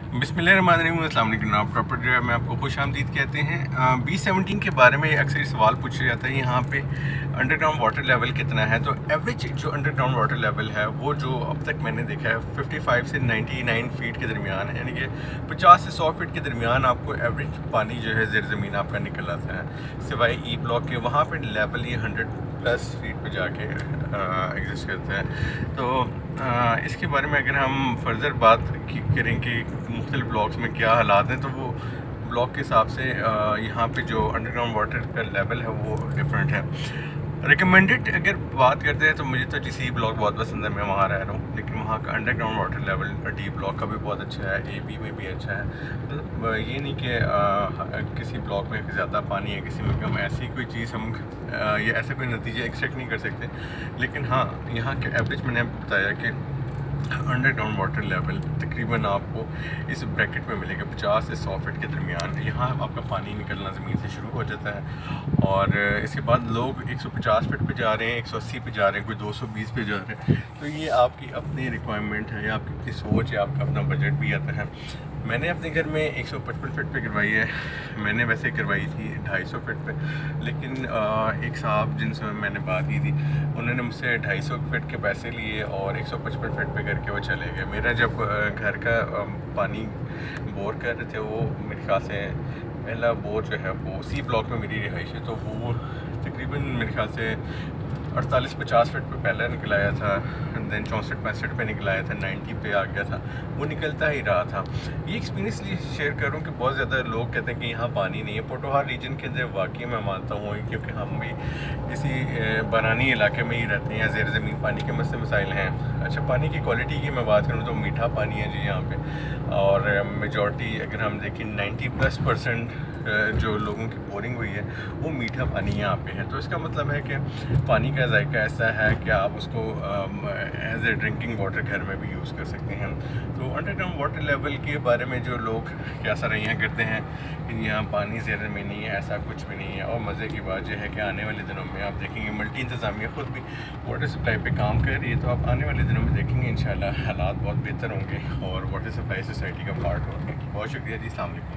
बिस्मिल्लाहिर्रहमानिर्रहीम, अस्सलाम वालेकुम। आप प्रॉपर जो में आपको खुश आमदीद कहते हैं। B17 के बारे में अक्सर सवाल पूछा जाता है यहाँ पे अंडरग्राउंड वाटर लेवल कितना है। तो एवरेज जो अंडरग्राउंड वाटर लेवल है वो जो अब तक मैंने देखा है 55 से 99 फीट के दरमियान है, यानी कि 50 से 100 फीट के दरमियान आपको एवरेज पानी जो है ज़ेर ज़मीन आपका निकल आता है। सिवाय ई ब्लॉक के वहाँ पर लेवल ये 100+ फीट पर जाके एग्जिस्ट करता है। तो इसके बारे में अगर हम फर्दर बात करें कि मुख्तलिफ ब्लॉक्स में क्या हालात हैं, तो वो ब्लॉक के हिसाब से यहाँ पे जो अंडरग्राउंड वाटर का लेवल है वो डिफरेंट है। रिकमेंडेड अगर बात करते हैं तो मुझे तो GC ब्लॉक बहुत पसंद है, मैं वहाँ रह रहा हूँ, लेकिन वहाँ का underground water level D block का भी बहुत अच्छा है, AB में भी अच्छा है। मतलब ये नहीं कि किसी ब्लॉक में ज़्यादा पानी है, किसी में कम, ऐसी कोई चीज़ हम ये ऐसा कोई नतीजा एक्सपेक्ट नहीं कर सकते। लेकिन हाँ, यहाँ के एवरेज मैंने आपको बताया कि अंडरग्राउंड वाटर लेवल तकरीबन आपको इस ब्रैकेट में मिलेगा 50 से 100 फीट के दरमियान। यहाँ आपका पानी निकलना ज़मीन से शुरू हो जाता है और इसके बाद लोग 150 फीट पे जा रहे हैं, 180 पे जा रहे हैं, कोई 220 पे जा रहे हैं। तो ये आपकी अपनी रिक्वायरमेंट है या आपकी अपनी सोच है, आपका अपना बजट भी आता है। मैंने अपने घर में 155 फीट पे करवाई है। मैंने वैसे करवाई थी 250 फीट पे, लेकिन एक साहब जिनसे मैंने बात की थी उन्होंने मुझसे 250 फीट के पैसे लिए और 155 फीट पे करके वो चले गए। मेरा जब घर का पानी बोर कर रहे थे, वो मेरे ख्याल से पहला बोर जो है वो C ब्लॉक में मेरी रिहाइश है, तो वो तकरीबन मेरे ख्याल से 48-50 फीट पे पहले निकलाया था, दैन 64-65 पे निकलाया था, 90 पे आ गया था, वो निकलता ही रहा था। ये एक्सपीरियंस लिए शेयर करूँ कि बहुत ज़्यादा लोग कहते हैं कि यहाँ पानी नहीं है। पोटोहार रीजन के अंदर वाकई मैं मानता हूँ, क्योंकि हम भी इसी बारानी इलाके में ही रहते हैं, ज़ेर ज़मीन पानी के मसाइल हैं। अच्छा, पानी की क्वालिटी की मैं बात करूँ तो मीठा पानी है जी यहाँ पे, और मेजॉरिटी अगर हम देखें 90+% जो लोगों की बोरिंग हुई है वो मीठा पानी यहाँ पे है। तो इसका मतलब है कि पानी का जायका ऐसा है कि आप उसको एज ए ड्रिंकिंग वाटर घर में भी यूज़ कर सकते हैं। तो अंडरग्राउंड वाटर लेवल के बारे में जो लोग क्या सराहियाँ करते हैं कि यहाँ पानी ज़्यादा में नहीं है, ऐसा कुछ भी नहीं है। और मज़े की बात यह है कि आने वाले दिनों में आप देखेंगे मल्टी इंतज़ामिया ख़ुद भी वाटर सप्लाई पे काम कर रही है, तो आप आने वाले दिनों में देखेंगे इंशाल्लाह हालात बहुत बेहतर होंगे और वाटर सप्लाई सोसाइटी का पार्ट होंगे। बहुत शुक्रिया जी, अस्सलाम वालेकुम।